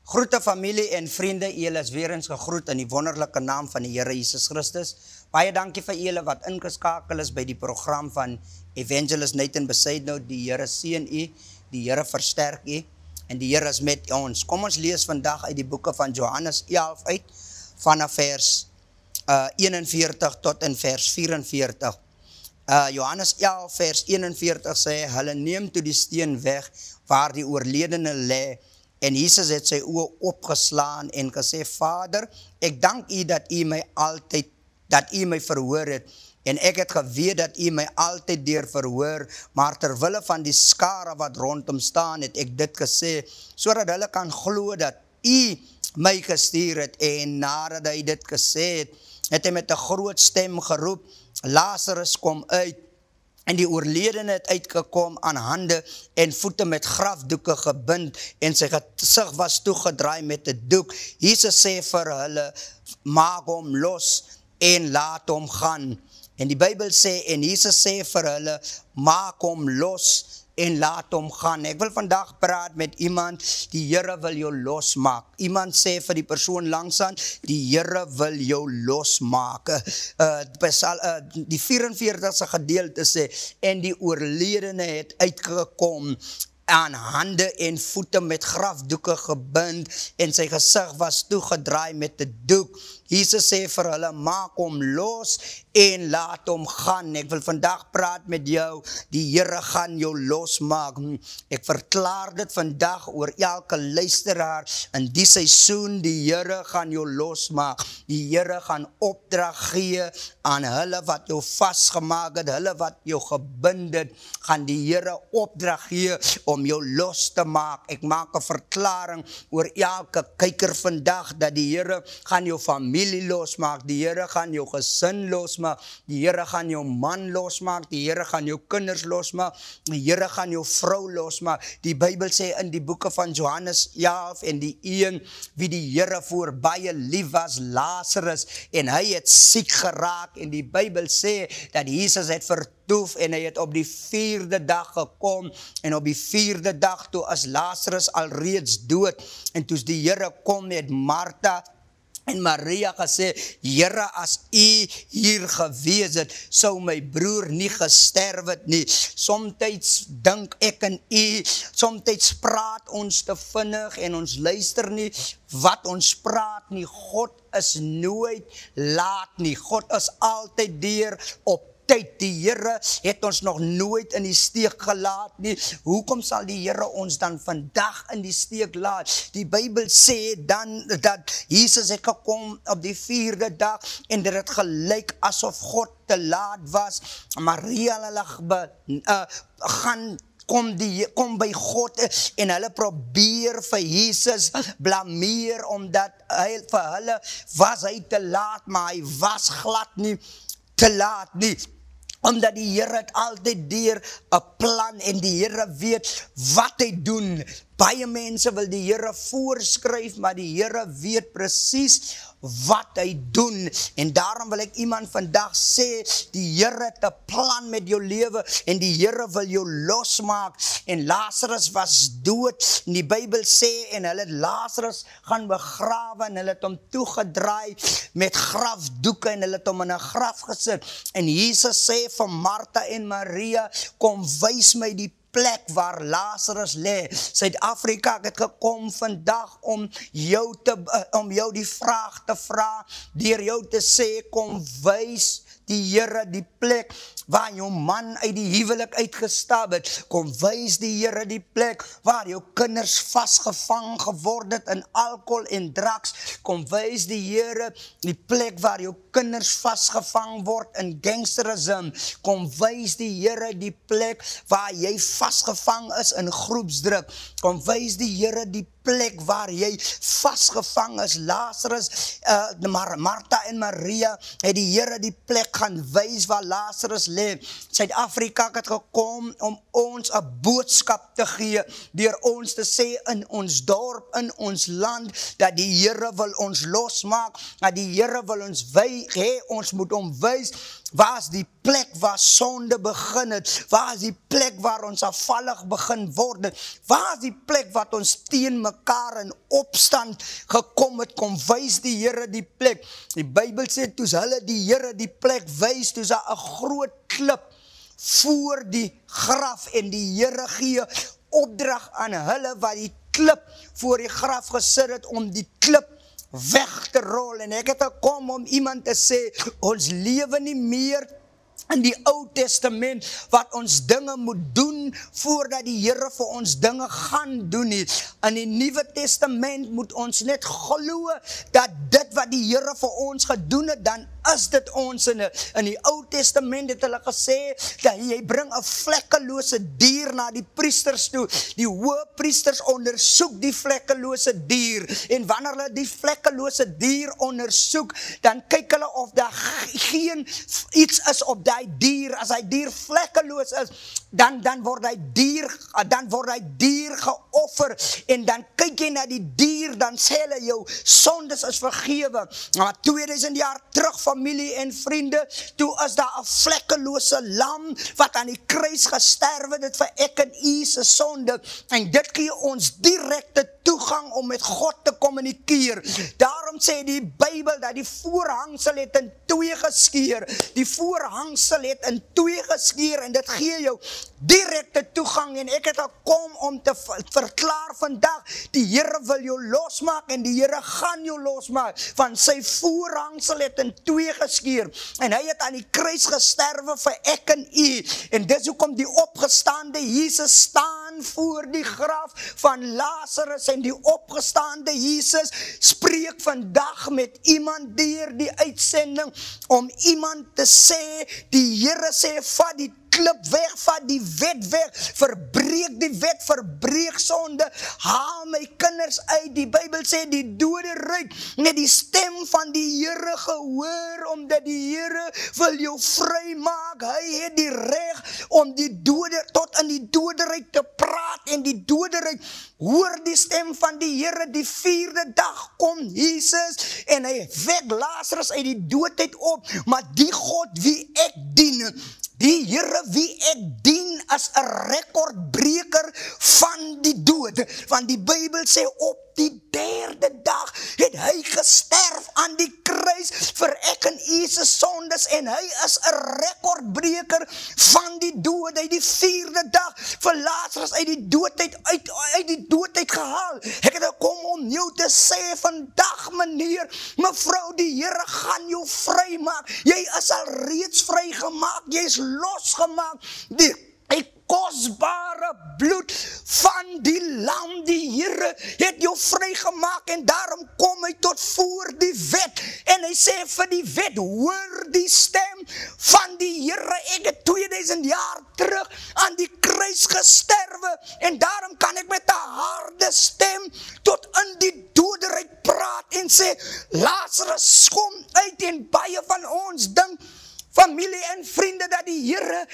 Groete familie en vriende, julle is weer eens gegroet in die wonderlike naam van die Here Jesus Christus. Baie dankie vir julle wat ingeskakel is by die program van Evangelist Nathan Besaidnout. Die Here seën u, die Here versterk u en die Here is met ons. Kom ons lees vandag uit die boeke van Johannes 11 uit, vanaf vers 41 tot in vers 44. Johannes 11 vers 41 sê, hulle neem toe die steen weg waar die oorledene lê. En Jesus het sy oë opgeslaan en gesê, Vader, ek dank u dat u my verhoor het. En ek het geweet dat u my altyd deur verhoor, maar terwille van die skare wat rondom staan, het ek dit gesê, sodat hulle kan glo dat u my gestuur het. En nadat hy dit gesê het, het hy met 'n groot stem geroep, Lazarus kom uit. En die oorledene het uitgekom aan hande en voete met grafdoeke gebind en sy gesig was toegedraai met 'n doek. Jesus sê vir hulle, maak hom los en laat hom gaan. En die Bybel sê, en Jesus sê vir hulle, maak hom los en laat hom gaan. Ek wil vandag praat met iemand, die Here wil jou losmaak. Iemand sê vir die persoon langsaan, die Here wil jou losmaak. Die 44ste gedeelte sê, en die oorledene het uitgekom aan hande en voete met grafdoeke gebind en sy gesig was toegedraai met 'n doek. Jesus sê vir hulle, maak hom los en laat hom gaan. Ek wil vandag praat met jou, die Here gaan jou losmaak. Ek verklaar dit vandag oor elke luisteraar in die seisoen, die Here gaan jou losmaak. Die Here gaan opdrag gee aan hulle wat jou vasgemaak het, hulle wat jou gebind het, gaan die Here opdrag gee om jou los te maak. Ek maak 'n verklaring oor elke kyker vandag, dat die Here gaan jou familie losmaak, die Here gaan jou gesin losmaak, die Here gaan jou man losmaak, die Here gaan jou kinders losmaak, die Here gaan jou vrou losmaak. Die Bybel sê in die boeke van Johannes 11, en die een wie die Here voor baie lief was, Lazarus, en hy het siek geraak, en die Bybel sê dat Jesus het vertoef, en hy het op die 4de dag gekom, en op die 4de dag toe as Lazarus alreeds dood, en toe die Here kom, het Martha en Maria gesê, Here, as u hier gewees het, sou my broer nie gesterf het nie. Somtyds dink ek en u, somtyds praat ons te vinnig en ons luister nie wat ons praat nie. God is nooit laat nie. God is altyd deur op tyd. Die Here het ons nog nooit in die steek gelaat nie. Hoekom sal die Here ons dan vandag in die steek laat? Die Bybel sê dan dat Jesus het gekom op die 4de dag en dit het gelyk asof God te laat was. Maria kom by God en hulle probeer vir Jesus blameer omdat vir hulle was hy te laat, maar hy was glad nie te laat nie. Omdat die Here het altyd deur 'n plan en die Here weet wat hy doen. Baie mense wil die Here voorskryf, maar die Here weet presies wat hy doen. En daarom wil ek iemand vandag sê, die Here het 'n plan met jou lewe en die Here wil jou losmaak. En Lazarus was dood. En die Bybel sê, en hulle het Lazarus gaan begrawe en hulle het hom toegedraai met grafdoeke en hulle het hom in 'n graf gesit. En Jesus sê vir Martha en Maria, kom wys my die plek waar Lazarus lê. Suid-Afrika het gekom vandag om jou die vraag te vra, deur jou te sê, kom wys die Here die plek waar jou man uit die huwelik uitgestap het. Kom wys die Here die plek waar jou kinders vasgevang geword het in alkohol en drugs. Kom wys die Here die plek waar jou kinders vasgevang word in gangsterisme. Kom wys die Here die plek waar jy vasgevang is in groepsdruk. Kom wys die Here die plek waar jy vasgevang is. Lazarus, Martha en Maria het die Here die plek gaan wys waar Lazarus lê. Suid-Afrika het gekom om ons 'n boodskap te gee, deur ons te sê in ons dorp, in ons land, dat die Here wil ons losmaak, dat die Here wil ons ons moet hom wys, waar is die plek waar sonde begin het? Waar is die plek waar ons afvallig begin word? Waar is die plek wat ons teen mekaar in opstand gekom het? Kom wys die Here die plek. Die Bybel sê, toe hulle die Here die plek wys, toe is daar 'n groot klip voor die graf en die Here gee opdrag aan hulle wat die klip voor die graf gesit het om die klip weg te rol. En ek het gekom om iemand te sê, ons lewe nie meer in die Ou Testament, wat ons dinge moet doen, voordat die Here vir ons dinge gaan doen nie. In die Nuwe Testament moet ons net glo, dat dit wat die Here vir ons gedoen het, dan is dit ons in die Ou Testament het hulle gesê, dat jy bring 'n vlekkelose dier na die priesters toe. Die hoëpriesters ondersoek die vlekkelose dier, en wanneer hulle die vlekkelose dier ondersoek, dan kyk hulle of daar geen iets is op die dier. As die dier vlekkeloos is, dan word die dier geoffer, en dan kyk jy na die dier, dan sê hulle jou sondes is vergewe. Maar 2000 jaar terug, familie en vriende, toe is daar 'n vlekkelose lam wat aan die kruis gesterwe het vir ek en u se sonde, en dit gee ons direkte toegang om met God te kommunikeer. Daarom sê die Bybel dat die voorhangsel het in twee geskeur. Die voorhangsel het in twee geskeur, en dit gee jou direkte toegang, en ek het gekom om te verklaar vandag, die Here wil jou losmaak, en die Here gaan jou losmaak, van sy voorhangsel het in twee geskeur, en hy het aan die kruis gesterwe vir ek en u, en dis hoekom die opgestaande Jesus staan voor die graf van Lazarus, en die opgestaande Jesus spreek vandag met iemand deur die uitsending, om iemand te sê, die Here sê, vat die klip weg, vat die wet weg, verbreek die wet, verbreek sonde, haal my kinders uit. Die Bybel sê, die doderyk net die stem van die Here gehoor, omdat die Here wil jou vry maak. Hy het die reg om die dode tot in die doderyk te praat, en die doderyk hoor die stem van die Here. Die 4de dag kom Jesus, en hy wek Lazarus uit die doodheid op, maar die God wie ek dien, die Here wie ek dien, as 'n rekordbreker van die dood, want die Bybel sê op die 3de dag het hy gesterf aan die kruis vir ek en u se sondes, en hy is 'n rekordbreker van die dood. Hy het die 4de dag vir Lazarus uit die doodheid gehaal. Ek het gekom om jou te sê vandag, meneer, mevrou, die Here gaan jou vry maak. Jy is al reeds vrygemaak, jy is losgemaak. Die kosbare bloed van die lam, die Here het jou vrygemaak, en daarom kom hy tot voor die wet, en hy sê vir die wet, hoor die stem van die Here. Ek het 2000 jaar terug aan die kruis gesterwe, en daarom kan ek met 'n harde stem tot in die doderyk praat, en sê, Lazarus kom uit, en baie van ons dink, familie en vriende, dat die Here,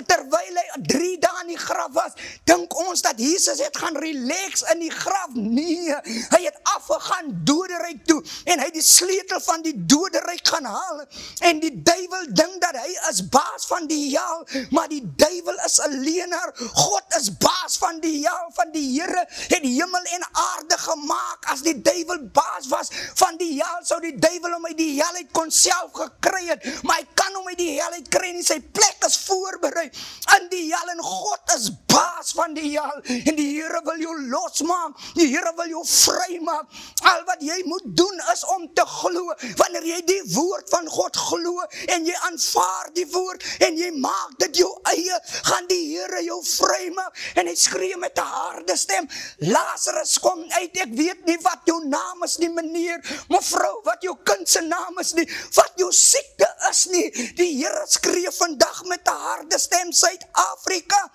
terwyl hy 3 dae in die graf was, dink ons dat Jesus het gaan relax in die graf. Nee, hy het afgegaan doderyk toe, en hy het die sleutel van die doderyk gaan haal, en die duiwel dink dat hy is baas van die hel, maar die duiwel is 'n leienaar. God is baas van die hel, van die Here het hemel en aarde gemaak. As die duiwel baas was van die hel, sou die duiwel hom uit die hel uit kon self gekry het, maar hy kan om uit die hel uit kry nie, sy plek is voorberei in die hel, en God is baas van die hel, en die Here wil jou losmaak, die Here wil jou vry maak. Al wat jy moet doen is om te glo. Wanneer jy die woord van God glo, en jy aanvaar die woord, en jy maak dit jou eie, gaan die Here jou vry maak. En hy skree met 'n harde stem, Lazarus kom uit. Ek weet nie wat jou naam is nie, meneer, mevrou, wat jou kind se naam is nie, wat jou siekte is nie. Die Here skree vandag met 'n harde stem, Suid-Afrika,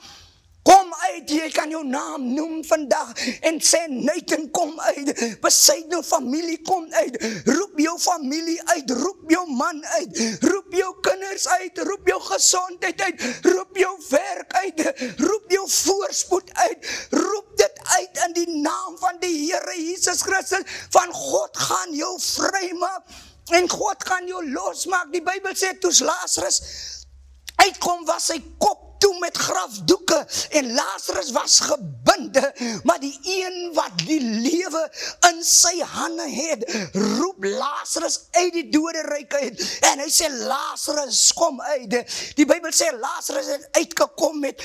kom uit, jy kan jou naam noem vandag, en sê, Nathan, kom uit, besluit jou familie, kom uit, roep jou familie uit, roep jou man uit, roep jou kinders uit, roep jou gesondheid uit, roep jou werk uit, roep jou voorspoed uit, roep dit uit in die naam van die Here Jesus Christus, van God gaan jou vrymaak, en God gaan jou losmaak. Die Bybel sê, toes Lazarus uitkom was sy kop toe met grafdoeke en Lazarus was gebinde, maar die een wat die lewe in sy hande het, roep Lazarus uit die doderyk uit en hy sê Lazarus kom uit. Die Bybel sê Lazarus het uitgekom met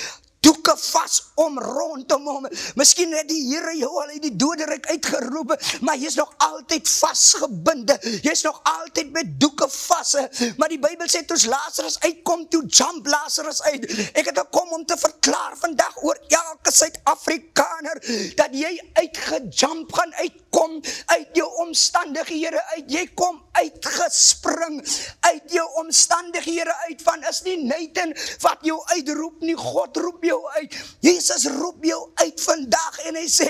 doeke vas om rondom hom. Miskien het die Here jou al uit die doderyk uitgeroep, maar jy is nog altyd vasgebinde. Jy is nog altyd met doeke vas. Maar die Bybel sê toe Lazarus uitkom, toe jump Lazarus uit. Ek het gekom om te verklaar vandag oor elke Suid-Afrikaner dat jy uitgejump gaan uitkom uit jou omstandighede uit. Jy kom uitgespring uit jou omstandighede uit van is nie Nathan wat jou uitroep nie, God roep jou uit. Jesus roep jou uit vandag en hy sê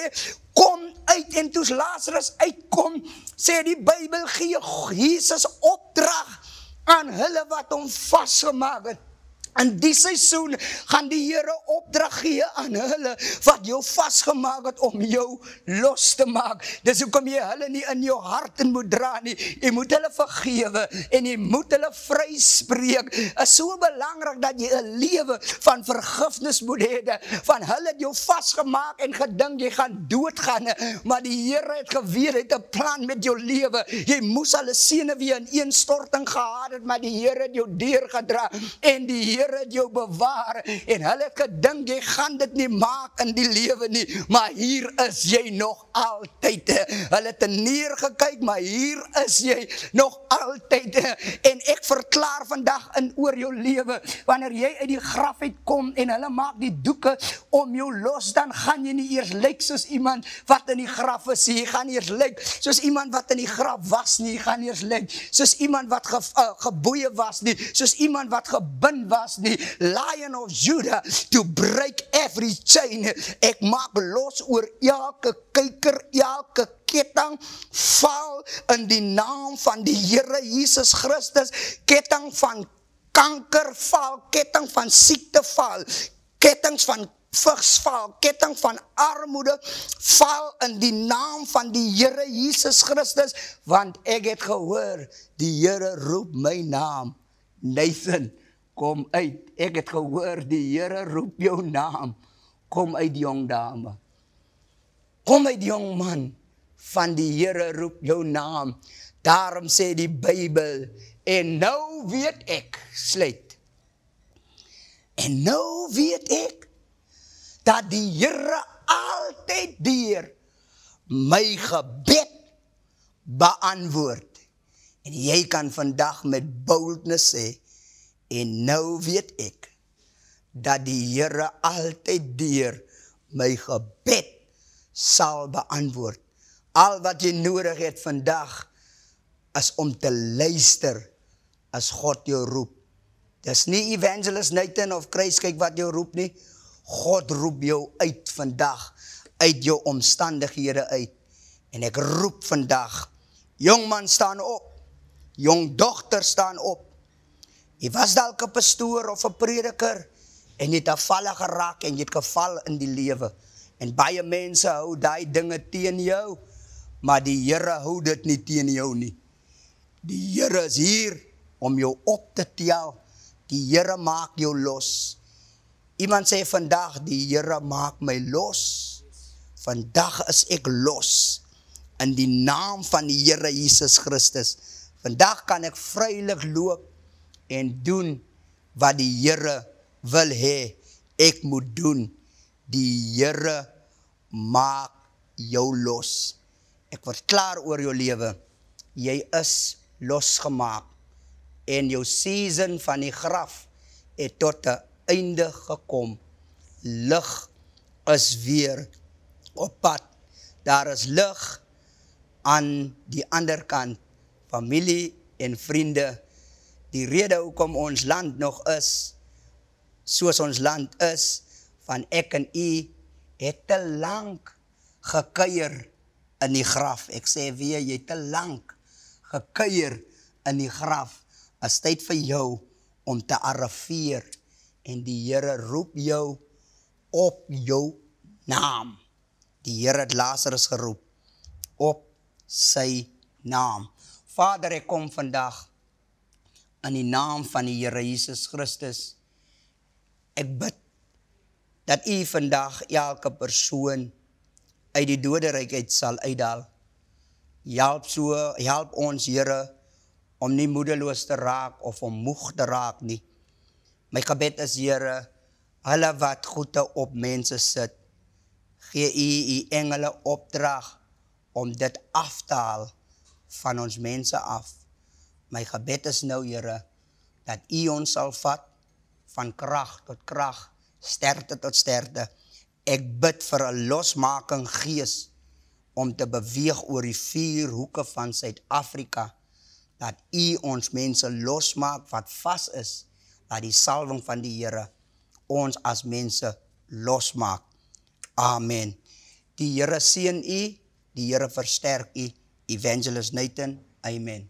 kom uit en toe Lazarus uitkom, sê die Bybel gee Jesus opdrag aan hulle wat hom vasgemaak het. In die seisoen gaan die Here opdrag gee aan hulle wat jou vasgemaak het om jou los te maak. Dis hoekom jy hulle nie in jou hart moet dra nie. Jy moet hulle vergewe en jy moet hulle vryspreek. Is so belangrik dat jy 'n lewe van vergifnis moet hê. Van hulle het jou vasgemaak en gedink jy gaan doodgaan, maar die Here het geweet hy het 'n plan met jou lewe. Jy moes hulle senuwee in ineenstorting gehad het, maar die Here het jou deurgedra en die Here het jou bewaar en hulle het gedink jy gaan dit nie maak in die lewe nie, maar hier is jy nog altyd. Hulle het neergekyk, maar hier is jy nog altyd. En ek verklaar vandag in oor jou lewe, wanneer jy uit die graf uitkom en hulle maak die doeke om jou los, dan gaan jy nie eers lyk soos iemand wat in die graf is. Jy gaan eers lyk soos iemand wat in die graf was nie. Jy gaan eers lyk soos iemand wat geboeie was nie, soos iemand wat gebind was nie. Lion of Judah, to break every chain. Ek maak los oor elke kyker, elke ketting, val in die naam van die Here Jesus Christus. Ketting van kanker val, ketting van siekte val, kettings van vigs val, ketting van armoede val in die naam van die Here Jesus Christus, want ek het gehoor, die Here roep my naam, Nathan, kom uit. Ek het gehoor, die Here roep jou naam, kom uit jong dame, kom uit jong man, van die Here roep jou naam. Daarom sê die Bybel, en nou weet ek, sluit, en nou weet ek, dat die Here altyd deur my gebed beantwoord. En jy kan vandag met boldness sê, en nou weet ek, dat die Here altyd deur my gebed sal beantwoord. Al wat jy nodig het vandag, is om te luister, as God jou roep. Dis nie Evangelist Nathan of Kruiskyk wat jou roep nie, God roep jou uit vandag, uit jou omstandighede uit. En ek roep vandag, jong man staan op, jong dogter staan op. Jy was dalk 'n pastoor of 'n prediker, en jy het afvallig geraak, en jy het geval in die lewe. En baie mense hou daai dinge teen jou, maar die Here hou dit nie teen jou nie. Die Here is hier om jou op te tel. Die Here maak jou los. Iemand sê vandag, die Here maak my los. Vandag is ek los. In die naam van die Here Jesus Christus. Vandag kan ek vrylik loop en doen wat die Here wil hê ek moet doen. Die Here maak jou los. Ek word klaar oor jou lewe. Jy is losgemaak. En jou season van die graf het tot 'n einde gekom. Lig is weer op pad. Daar is lig aan die ander kant. Familie en vriende. Die rede hoekom ons land nog is, soos ons land is, van ek en u, het te lank gekuier in die graf. Ek sê weer, jy het te lank gekuier in die graf. Is tyd vir jou om te arriveer. En die Here roep jou op jou naam. Die Here het Lazarus geroep op sy naam. Vader, ek kom vandag in die naam van die Here Jesus Christus. Ek bid dat U vandag elke persoon uit die doderyk uit sal uithaal. Help ons, Here, om nie moedeloos te raak of om moeg te raak nie. My gebed is, Here, hulle wat goede op mense sit, gee U engele opdrag om dit af te haal van ons mense af. My gebed is nou, Here, dat U ons sal vat van krag tot krag, sterkte tot sterkte. Ek bid vir 'n losmaking gees om te beweeg oor die 4 hoeke van Suid-Afrika, dat U ons mense losmaak wat vas is, dat die salwing van die Here ons as mense losmaak. Amen. Die Here seën U, die Here versterk U. Evangelist Nathan, amen.